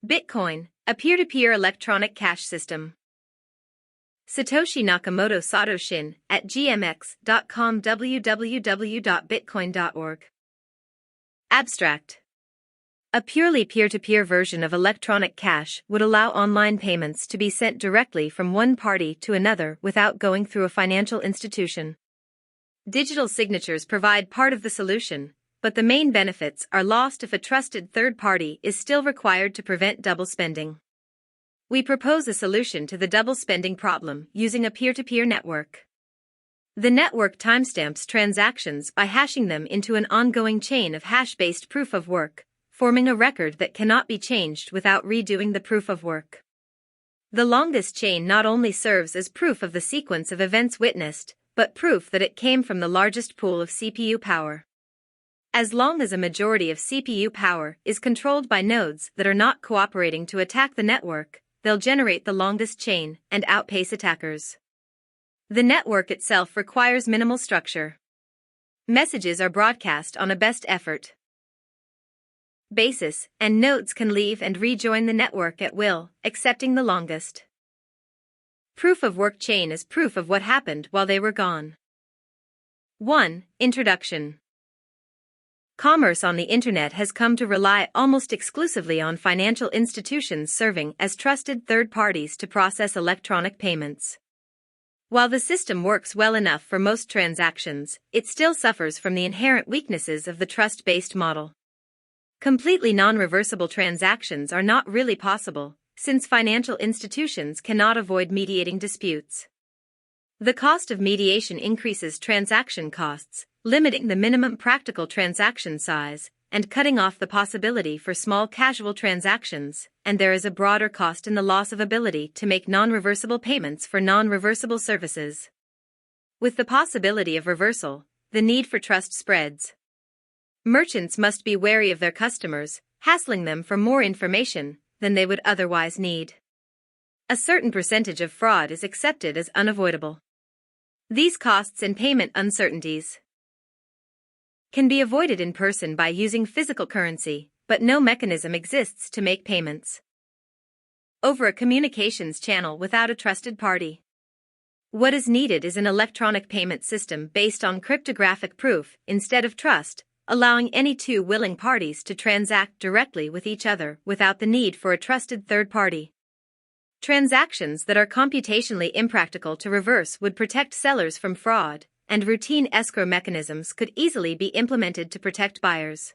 Bitcoin, a peer-to-peer electronic cash system. Satoshi Nakamoto Satoshin at gmx.com www.bitcoin.org. Abstract. A purely peer-to-peer version of electronic cash would allow online payments to be sent directly from one party to another without going through a financial institution. Digital signatures provide part of the solution, but the main benefits are lost if a trusted third party is still required to prevent double spending. We propose a solution to the double spending problem using a peer-to-peer network. The network timestamps transactions by hashing them into an ongoing chain of hash-based proof of work, forming a record that cannot be changed without redoing the proof of work. The longest chain not only serves as proof of the sequence of events witnessed, but proof that it came from the largest pool of CPU power. As long as a majority of CPU power is controlled by nodes that are not cooperating to attack the network, they'll generate the longest chain and outpace attackers. The network itself requires minimal structure. Messages are broadcast on a best effort basis, and nodes can leave and rejoin the network at will, accepting the longest. Proof of work chain is proof of what happened while they were gone. 1. Introduction. Commerce on the internet has come to rely almost exclusively on financial institutions serving as trusted third parties to process electronic payments. While the system works well enough for most transactions, it still suffers from the inherent weaknesses of the trust-based model. Completely non-reversible transactions are not really possible, since financial institutions cannot avoid mediating disputes. The cost of mediation increases transaction costs, limiting the minimum practical transaction size, and cutting off the possibility for small casual transactions, and there is a broader cost in the loss of ability to make non-reversible payments for non-reversible services. With the possibility of reversal, the need for trust spreads. Merchants must be wary of their customers, hassling them for more information than they would otherwise need. A certain percentage of fraud is accepted as unavoidable. These costs and payment uncertainties can be avoided in person by using physical currency, but no mechanism exists to make payments over a communications channel without a trusted party. What is needed is an electronic payment system based on cryptographic proof instead of trust, allowing any two willing parties to transact directly with each other without the need for a trusted third party. Transactions that are computationally impractical to reverse would protect sellers from fraud, and routine escrow mechanisms could easily be implemented to protect buyers.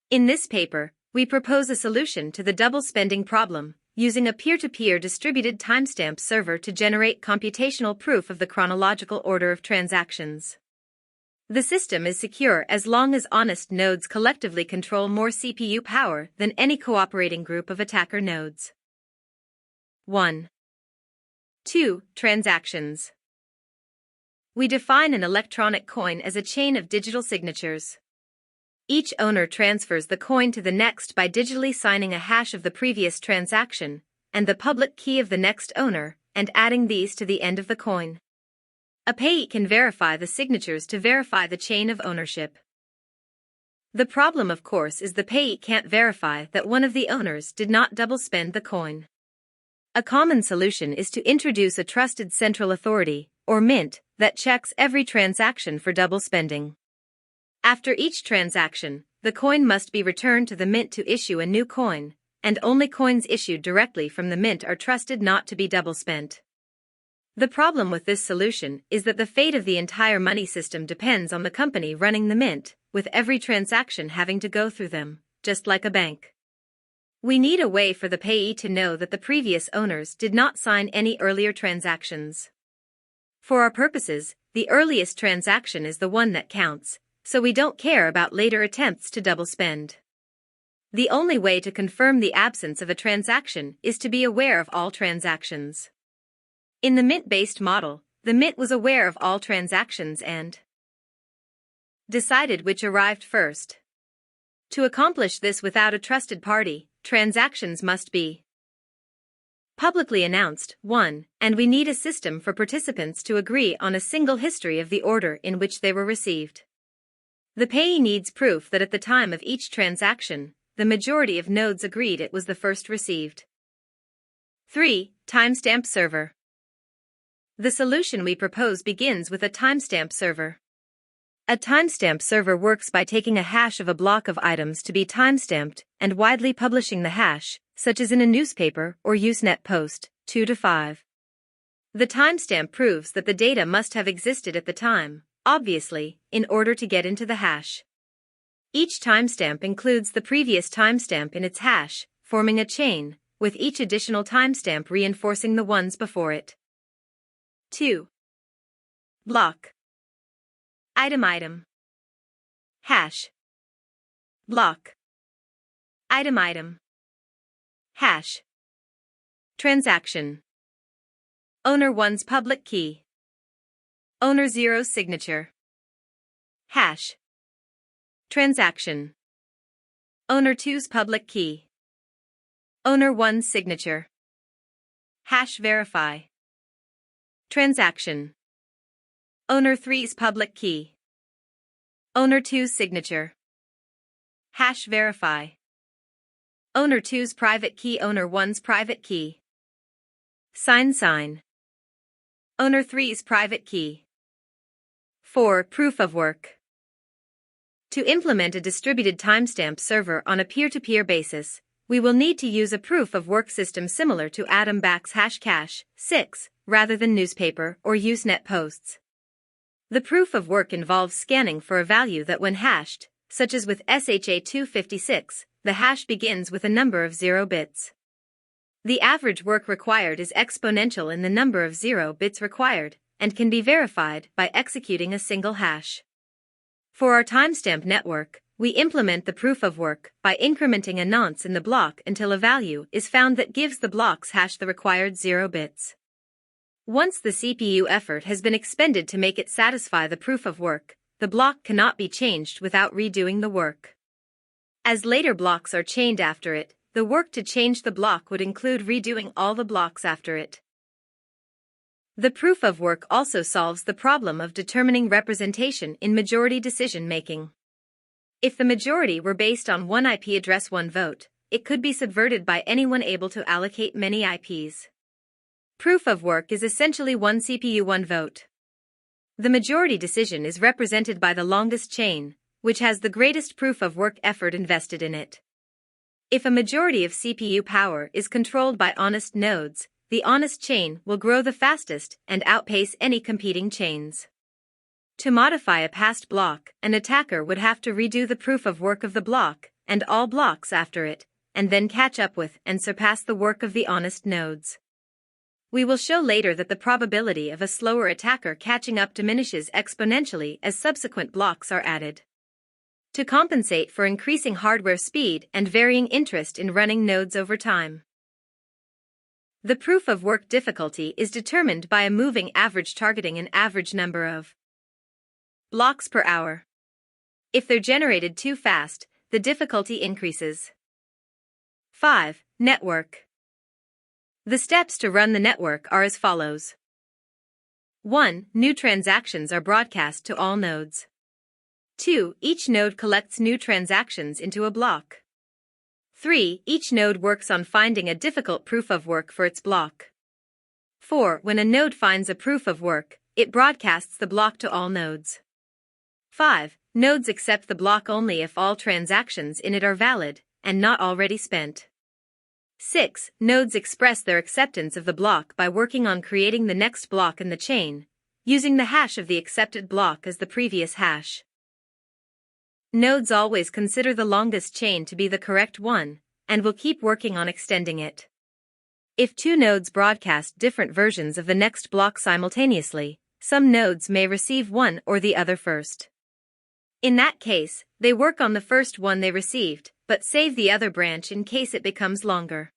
In this paper, we propose a solution to the double spending problem, using a peer-to-peer distributed timestamp server to generate computational proof of the chronological order of transactions. The system is secure as long as honest nodes collectively control more CPU power than any cooperating group of attacker nodes. 1. 2. Transactions. We define an electronic coin as a chain of digital signatures. Each owner transfers the coin to the next by digitally signing a hash of the previous transaction and the public key of the next owner, and adding these to the end of the coin. A payee can verify the signatures to verify the chain of ownership. The problem, of course, is the payee can't verify that one of the owners did not double spend the coin. A common solution is to introduce a trusted central authority, or mint, that checks every transaction for double spending. After each transaction, the coin must be returned to the mint to issue a new coin, and only coins issued directly from the mint are trusted not to be double spent. The problem with this solution is that the fate of the entire money system depends on the company running the mint, with every transaction having to go through them, just like a bank. We need a way for the payee to know that the previous owners did not sign any earlier transactions. For our purposes, the earliest transaction is the one that counts, so we don't care about later attempts to double spend. The only way to confirm the absence of a transaction is to be aware of all transactions. In the mint-based model, the mint was aware of all transactions and decided which arrived first. To accomplish this without a trusted party, transactions must be publicly announced, 1, and we need a system for participants to agree on a single history of the order in which they were received. The payee needs proof that at the time of each transaction, the majority of nodes agreed it was the first received. 3. Timestamp server. The solution we propose begins with a timestamp server. A timestamp server works by taking a hash of a block of items to be timestamped and widely publishing the hash, such as in a newspaper or Usenet post, 2 to 5. The timestamp proves that the data must have existed at the time, obviously, in order to get into the hash. Each timestamp includes the previous timestamp in its hash, forming a chain, with each additional timestamp reinforcing the ones before it. 2. Block. Item. Hash. Block. Item. Hash. Transaction. Owner 1's public key. Owner 0's signature. Hash. Transaction. Owner 2's public key. Owner 1's signature. Hash verify. Transaction. Owner 3's public key. Owner 2's signature. Hash verify. Owner 2's private key. Owner 1's private key. Sign. Owner 3's private key. 4. Proof of work. To implement a distributed timestamp server on a peer-to-peer basis, we will need to use a proof of work system similar to Adam Back's Hashcash 6, rather than newspaper or Usenet posts. The proof of work involves scanning for a value that when hashed, such as with SHA-256, the hash begins with a number of 0 bits. The average work required is exponential in the number of 0 bits required, and can be verified by executing a single hash. For our timestamp network, we implement the proof of work by incrementing a nonce in the block until a value is found that gives the block's hash the required 0 bits. Once the CPU effort has been expended to make it satisfy the proof of work, the block cannot be changed without redoing the work. As later blocks are chained after it, the work to change the block would include redoing all the blocks after it. The proof of work also solves the problem of determining representation in majority decision-making. If the majority were based on one IP address, one vote, it could be subverted by anyone able to allocate many IPs. Proof of work is essentially one CPU, one vote. The majority decision is represented by the longest chain, which has the greatest proof of work effort invested in it. If a majority of CPU power is controlled by honest nodes, the honest chain will grow the fastest and outpace any competing chains. To modify a passed block, an attacker would have to redo the proof of work of the block and all blocks after it, and then catch up with and surpass the work of the honest nodes. We will show later that the probability of a slower attacker catching up diminishes exponentially as subsequent blocks are added. To compensate for increasing hardware speed and varying interest in running nodes over time. The proof of work difficulty is determined by a moving average targeting an average number of blocks per hour. If they're generated too fast, the difficulty increases. 5. Network. The steps to run the network are as follows. 1. New transactions are broadcast to all nodes. 2. Each node collects new transactions into a block. 3. Each node works on finding a difficult proof of work for its block. 4. When a node finds a proof of work, it broadcasts the block to all nodes. 5. Nodes accept the block only if all transactions in it are valid and not already spent. 6. Nodes express their acceptance of the block by working on creating the next block in the chain, using the hash of the accepted block as the previous hash. Nodes always consider the longest chain to be the correct one, and will keep working on extending it. If two nodes broadcast different versions of the next block simultaneously, some nodes may receive one or the other first. In that case, they work on the first one they received, but save the other branch in case it becomes longer.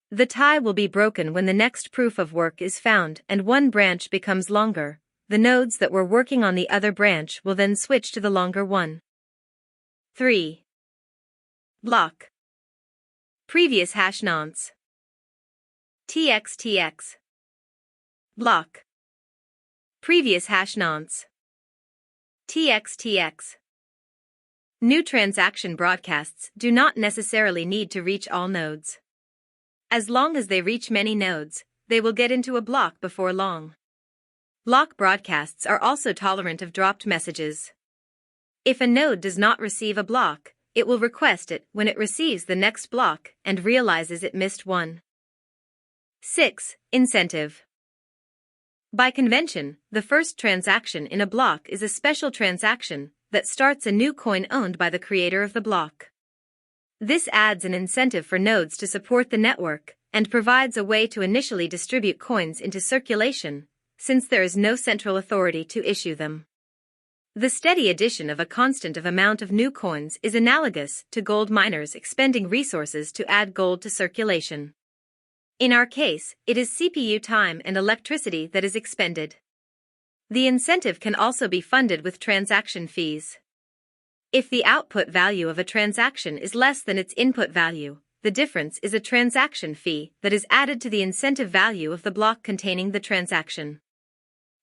The tie will be broken when the next proof of work is found and one branch becomes longer. The nodes that were working on the other branch will then switch to the longer one. 3. Block. Previous hash nonce. TXTX. Block. Previous hash nonce. TXTX. New transaction broadcasts do not necessarily need to reach all nodes. As long as they reach many nodes, they will get into a block before long. Block broadcasts are also tolerant of dropped messages. If a node does not receive a block, it will request it when it receives the next block and realizes it missed one. 6. Incentive. By convention, the first transaction in a block is a special transaction that starts a new coin owned by the creator of the block. This adds an incentive for nodes to support the network and provides a way to initially distribute coins into circulation, since there is no central authority to issue them. The steady addition of a constant amount of new coins is analogous to gold miners expending resources to add gold to circulation. In our case, it is CPU time and electricity that is expended. The incentive can also be funded with transaction fees. If the output value of a transaction is less than its input value, the difference is a transaction fee that is added to the incentive value of the block containing the transaction.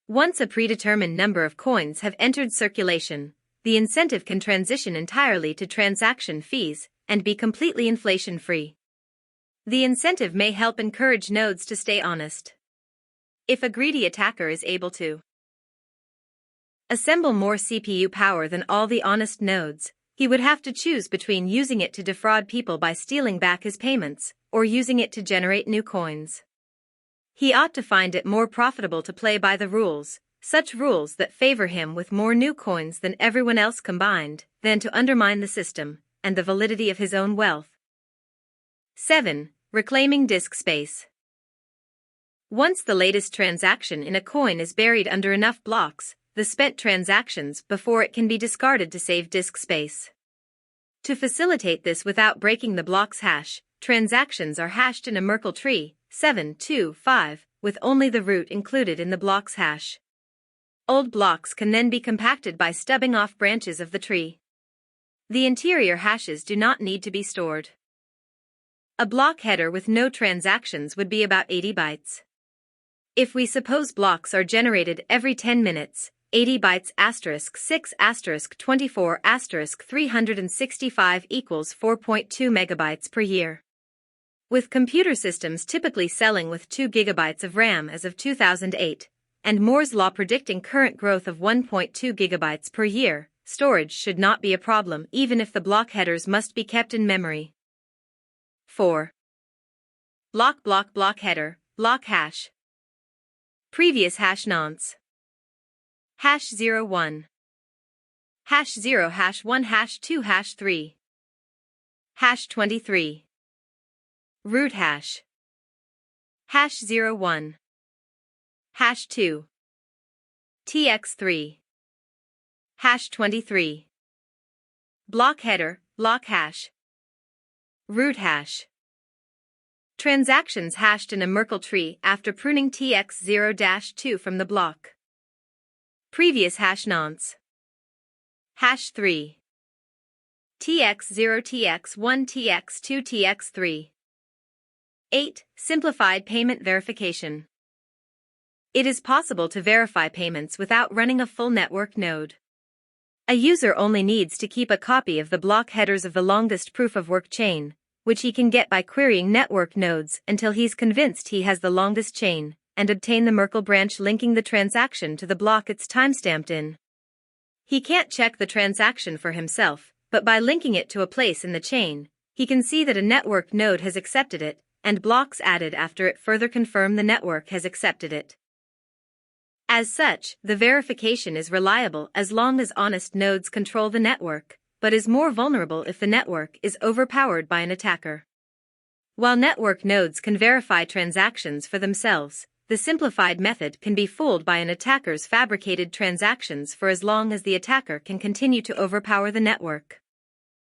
Once a predetermined number of coins have entered circulation, the incentive can transition entirely to transaction fees and be completely inflation-free. The incentive may help encourage nodes to stay honest. If a greedy attacker is able to assemble more CPU power than all the honest nodes, he would have to choose between using it to defraud people by stealing back his payments, or using it to generate new coins. He ought to find it more profitable to play by the rules, such rules that favor him with more new coins than everyone else combined, than to undermine the system and the validity of his own wealth. 7. Reclaiming disk space. Once the latest transaction in a coin is buried under enough blocks, the spent transactions before it can be discarded to save disk space. To facilitate this without breaking the block's hash, transactions are hashed in a Merkle tree, 725, with only the root included in the block's hash. Old blocks can then be compacted by stubbing off branches of the tree. The interior hashes do not need to be stored. A block header with no transactions would be about 80 bytes. If we suppose blocks are generated every 10 minutes, 80 bytes *6 *24 *365 equals 4.2 megabytes per year. With computer systems typically selling with 2 gigabytes of RAM as of 2008, and Moore's law predicting current growth of 1.2 gigabytes per year, storage should not be a problem even if the block headers must be kept in memory. 4. Block header, block hash. Previous hash nonce. Hash 01. Hash 0 hash 1 hash 2 hash 3. Hash 23. Root hash. Hash 01. Hash 2. TX3. Hash 23. Block header, block hash. Root hash. Transactions hashed in a Merkle tree after pruning TX0-2 from the block. Previous hash nonce. Hash 3. TX0 TX1 TX2 TX3. 8. Simplified payment verification. It is possible to verify payments without running a full network node. A user only needs to keep a copy of the block headers of the longest proof-of-work chain, which he can get by querying network nodes until he's convinced he has the longest chain, and obtain the Merkle branch linking the transaction to the block it's timestamped in. He can't check the transaction for himself, but by linking it to a place in the chain, he can see that a network node has accepted it, and blocks added after it further confirm the network has accepted it. As such, the verification is reliable as long as honest nodes control the network, but is more vulnerable if the network is overpowered by an attacker. While network nodes can verify transactions for themselves, the simplified method can be fooled by an attacker's fabricated transactions for as long as the attacker can continue to overpower the network.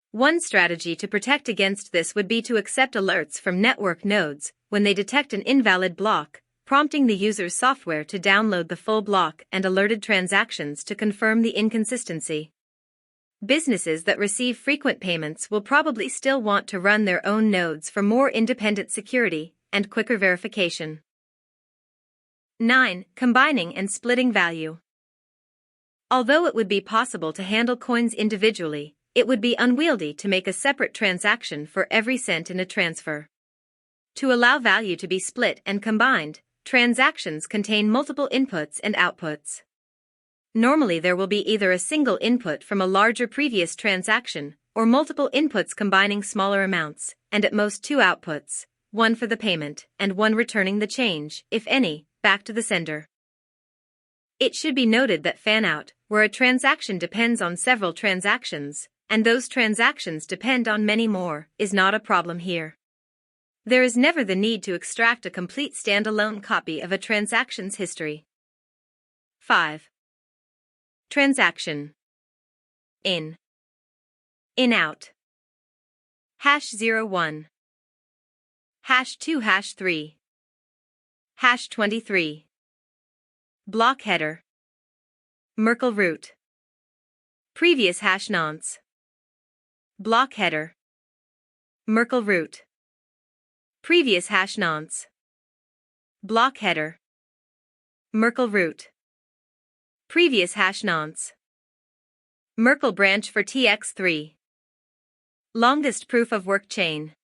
One strategy to protect against this would be to accept alerts from network nodes when they detect an invalid block, prompting the user's software to download the full block and alerted transactions to confirm the inconsistency. Businesses that receive frequent payments will probably still want to run their own nodes for more independent security and quicker verification. 9. Combining and splitting value. Although it would be possible to handle coins individually, it would be unwieldy to make a separate transaction for every cent in a transfer. To allow value to be split and combined, transactions contain multiple inputs and outputs. Normally there will be either a single input from a larger previous transaction, or multiple inputs combining smaller amounts, and at most two outputs, one for the payment and one returning the change, if any, back to the sender. It should be noted that fan-out, where a transaction depends on several transactions, and those transactions depend on many more, is not a problem here. There is never the need to extract a complete standalone copy of a transaction's history. 5. Transaction. In. In-out. #01. #2 #3. #23. Block header. Merkle root. Previous #nonce. Block header. Merkle root. Previous #nonce. Block header. Merkle root. Previous #nonce. Merkle branch for TX3. Longest proof of work chain.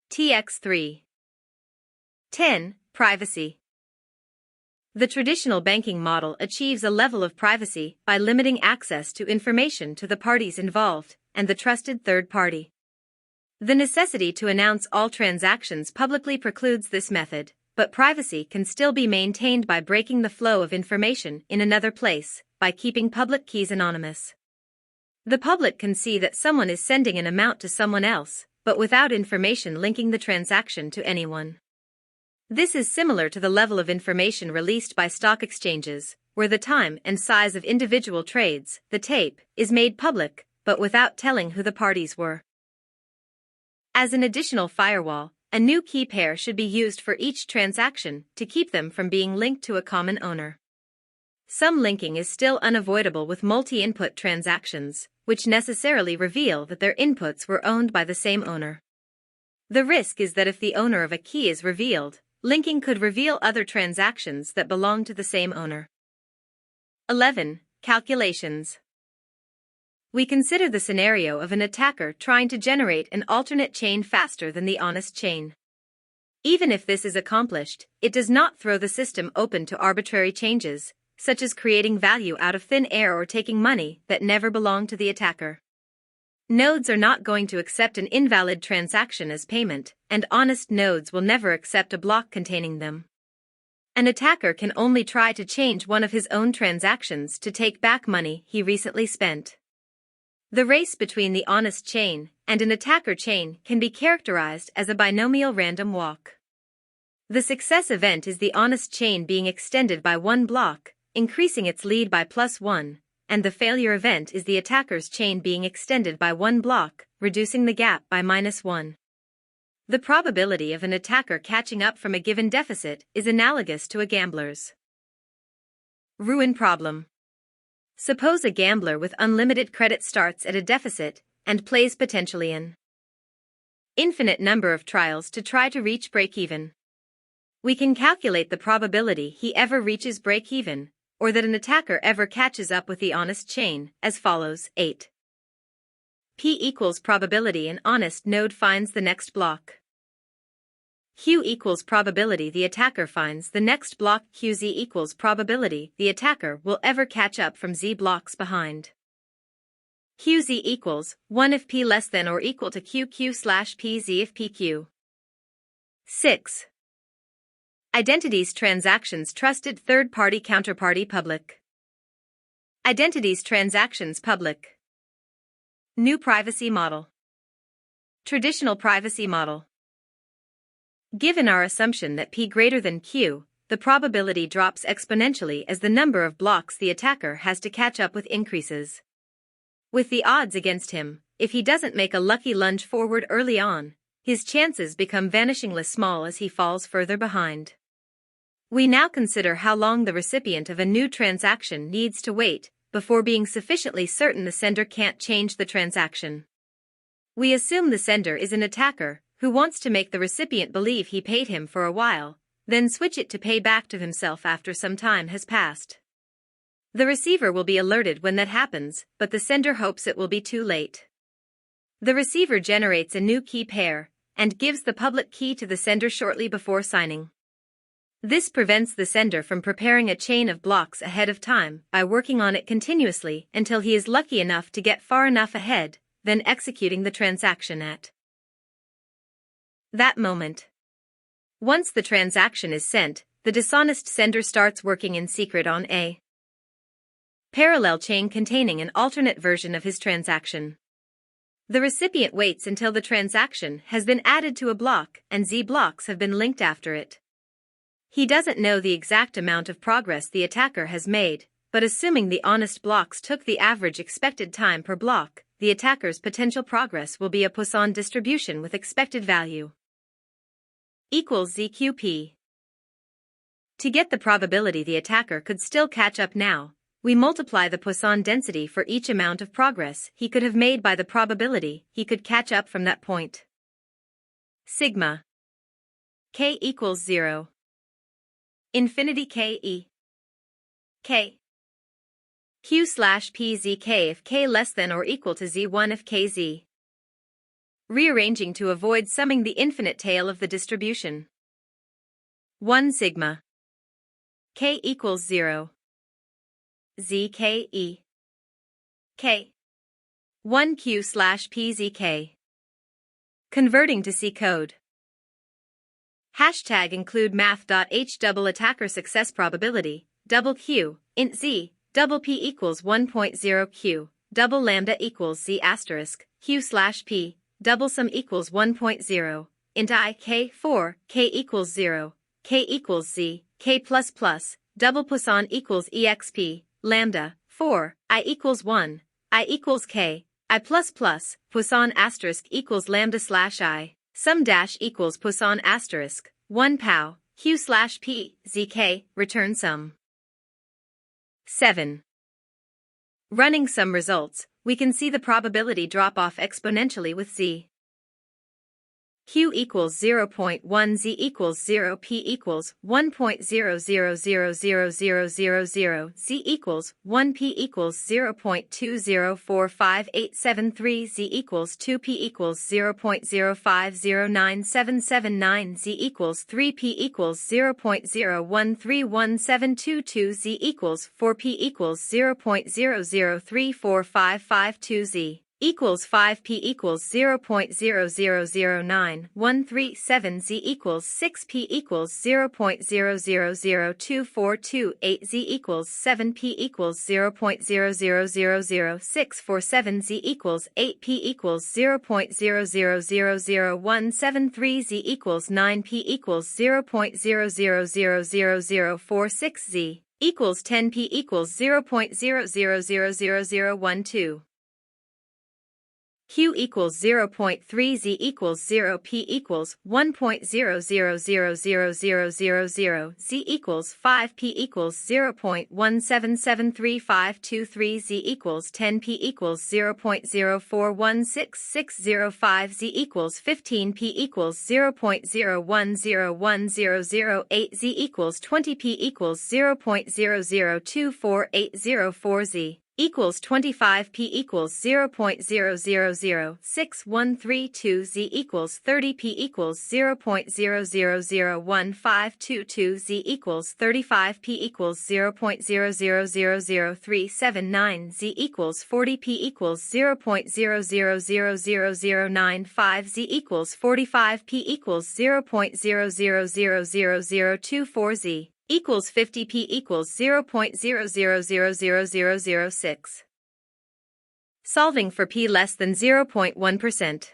TX3. 10. Privacy. The traditional banking model achieves a level of privacy by limiting access to information to the parties involved and the trusted third party. The necessity to announce all transactions publicly precludes this method, but privacy can still be maintained by breaking the flow of information in another place, by keeping public keys anonymous. The public can see that someone is sending an amount to someone else, but without information linking the transaction to anyone. This is similar to the level of information released by stock exchanges, where the time and size of individual trades, the tape, is made public, but without telling who the parties were. As an additional firewall, a new key pair should be used for each transaction to keep them from being linked to a common owner. Some linking is still unavoidable with multi-input transactions, which necessarily reveal that their inputs were owned by the same owner. The risk is that if the owner of a key is revealed, linking could reveal other transactions that belong to the same owner. 11. Calculations. We consider the scenario of an attacker trying to generate an alternate chain faster than the honest chain. Even if this is accomplished, it does not throw the system open to arbitrary changes, such as creating value out of thin air or taking money that never belonged to the attacker. Nodes are not going to accept an invalid transaction as payment, and honest nodes will never accept a block containing them. An attacker can only try to change one of his own transactions to take back money he recently spent. The race between the honest chain and an attacker chain can be characterized as a binomial random walk. The success event is the honest chain being extended by one block, increasing its lead by +1, and the failure event is the attacker's chain being extended by one block, reducing the gap by -1. The probability of an attacker catching up from a given deficit is analogous to a gambler's. Ruin problem. Suppose a gambler with unlimited credit starts at a deficit and plays potentially an infinite number of trials to try to reach break-even. We can calculate the probability he ever reaches break-even, or that an attacker ever catches up with the honest chain, as follows: 8. P equals probability an honest node finds the next block. Q equals probability the attacker finds the next block. QZ equals probability the attacker will ever catch up from Z blocks behind. QZ equals 1 if P less than or equal to QQ/PZ if PQ. 6. Identities transactions trusted third-party counterparty public. Identities transactions public. New privacy model. Traditional privacy model. Given our assumption that P greater than Q, the probability drops exponentially as the number of blocks the attacker has to catch up with increases. With the odds against him, if he doesn't make a lucky lunge forward early on, his chances become vanishingly small as he falls further behind. We now consider how long the recipient of a new transaction needs to wait before being sufficiently certain the sender can't change the transaction. We assume the sender is an attacker who wants to make the recipient believe he paid him for a while, then switch it to pay back to himself after some time has passed. The receiver will be alerted when that happens, but the sender hopes it will be too late. The receiver generates a new key pair and gives the public key to the sender shortly before signing. This prevents the sender from preparing a chain of blocks ahead of time by working on it continuously until he is lucky enough to get far enough ahead, then executing the transaction at that moment. Once the transaction is sent, the dishonest sender starts working in secret on a parallel chain containing an alternate version of his transaction. The recipient waits until the transaction has been added to a block and Z blocks have been linked after it. He doesn't know the exact amount of progress the attacker has made, but assuming the honest blocks took the average expected time per block, the attacker's potential progress will be a Poisson distribution with expected value equals ZQP. To get the probability the attacker could still catch up now, we multiply the Poisson density for each amount of progress he could have made by the probability he could catch up from that point. Sigma K equals 0. Infinity K E K Q slash PZK if K less than or equal to Z1 if KZ. Rearranging to avoid summing the infinite tail of the distribution. 1 sigma K equals 0. ZKE K 1 Q slash PZK. Converting to C code. Hashtag include math.h double attacker success probability, double Q, int Z, double P equals 1.0 Q, double lambda equals Z asterisk, Q slash P, double sum equals 1.0, int I K 4, K equals 0, K equals Z, K plus plus, double Poisson equals EXP, lambda, 4, I equals 1, I equals K, I plus plus, Poisson asterisk equals lambda slash I, sum dash equals Poisson asterisk, 1 pow, Q slash P, ZK, return sum. 7. Running some results, we can see the probability drop off exponentially with Z. Q equals 0.1 Z equals 0 P equals 1.0000000 Z equals 1 P equals 0.2045873 Z equals 2 P equals 0.0509779 Z equals 3 P equals 0.0131722 Z equals 4 P equals 0.0034552 Z equals 5 P equals 0.0009137 Z equals 6 P equals 0.0002428 Z equals 7 P equals 0.0000647 Z equals 8 P equals 0.0000173 Z equals 9 P equals 0.0000046 Z equals 10 P equals 0.0000012. Q equals 0.3 Z equals 0 P equals 1.0000000 Z equals 5 P equals 0.1773523 Z equals 10 P equals 0.0416605 Z equals 15 P equals 0.0101008 Z equals 20 P equals 0.0024804 Z equals 25 P equals 0.0006132 Z equals 30 P equals 0.0001522 Z equals 35 P equals 0.0000379 Z equals 40 P equals 0.0000095 Z equals 45 P equals 0.0000024 Z equals 50 P equals 0.0000006. Solving for P less than 0.1%.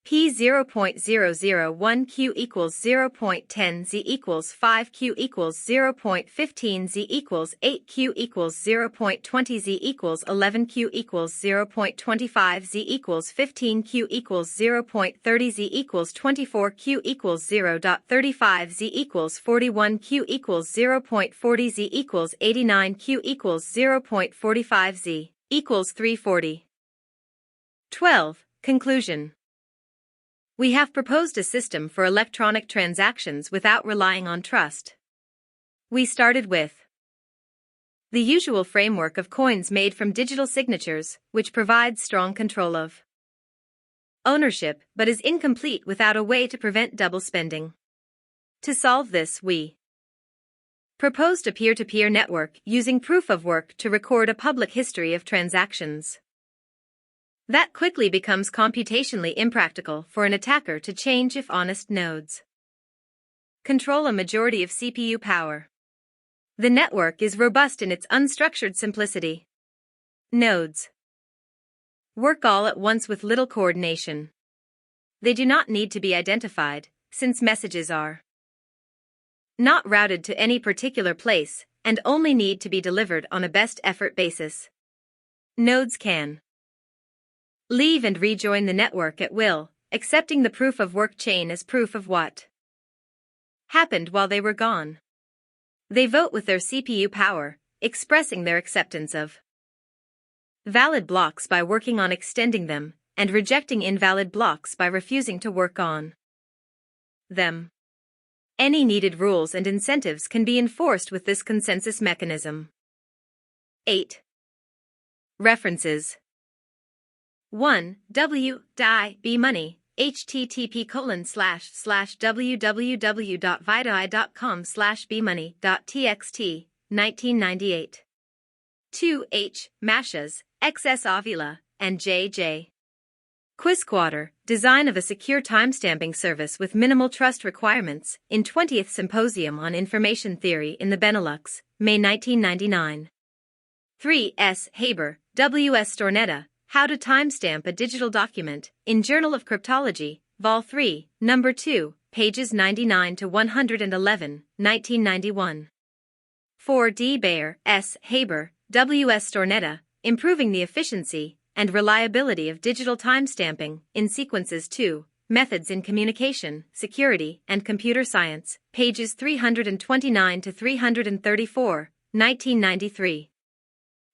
P 0.001 Q equals 0.10 Z equals 5 Q equals 0.15 Z equals 8 Q equals 0.20 Z equals 11 Q equals 0.25 Z equals 15 Q equals 0.30 Z equals 24 Q equals 0.35 Z equals 41 Q equals 0.40 Z equals 89 Q equals 0.45 Z equals 340. 12. Conclusion. We have proposed a system for electronic transactions without relying on trust. We started with The usual framework of coins made from digital signatures, which provides strong control of ownership but is incomplete without a way to prevent double spending. To solve this, we proposed a peer-to-peer network using proof of work to record a public history of transactions. That quickly becomes computationally impractical for an attacker to change if honest nodes control a majority of CPU power. The network is robust in its unstructured simplicity. Nodes work all at once with little coordination. They do not need to be identified, since messages are not routed to any particular place and only need to be delivered on a best effort basis. Nodes can leave and rejoin the network at will, accepting the proof of work chain as proof of what happened while they were gone. They vote with their CPU power, expressing their acceptance of valid blocks by working on extending them, and rejecting invalid blocks by refusing to work on them. Any needed rules and incentives can be enforced with this consensus mechanism. 8. References 1. W.D. Money, http://www.vidai.com/bmoney.txt, 1998. 2. H. Mashas, X.S. Avila, and J.J. Quizquater, Design of a Secure Timestamping Service with Minimal Trust Requirements, in 20th Symposium on Information Theory in the Benelux, May 1999. 3. S. Haber, W. S. Stornetta, How to Timestamp a Digital Document, in Journal of Cryptology, Vol. 3, No. 2, pages 99 to 111, 1991. 4. D. Bayer, S. Haber, W. S. Stornetta, Improving the Efficiency and Reliability of Digital Timestamping, in Sequences 2, Methods in Communication, Security, and Computer Science, pages 329 to 334, 1993.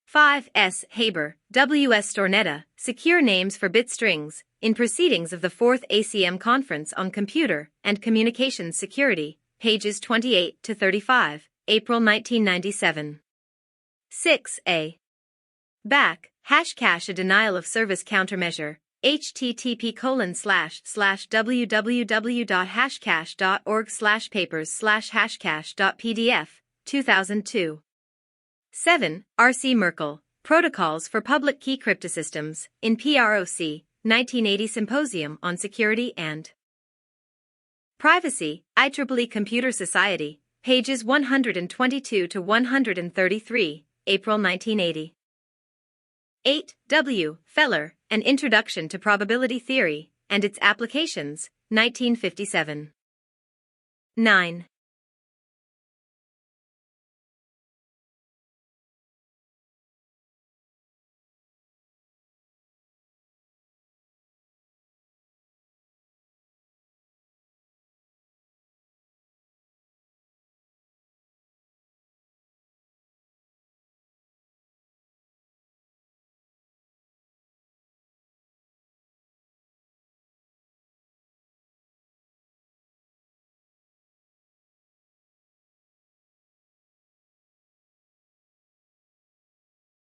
5. S. Haber, W. S. Stornetta, Secure Names for Bit Strings, in Proceedings of the 4th ACM Conference on Computer and Communications Security, pages 28 to 35, April 1997. 6. A. Back, Hashcash a Denial of Service Countermeasure, http://www.hashcash.org/papers/hashcash.pdf, 2002. 7. R.C. Merkel, Protocols for Public Key Cryptosystems, in PROC, 1980 Symposium on Security and Privacy, IEEE Computer Society, pages 122 to 133, April 1980. 8. W. Feller, An Introduction to Probability Theory and Its Applications, 1957. 9.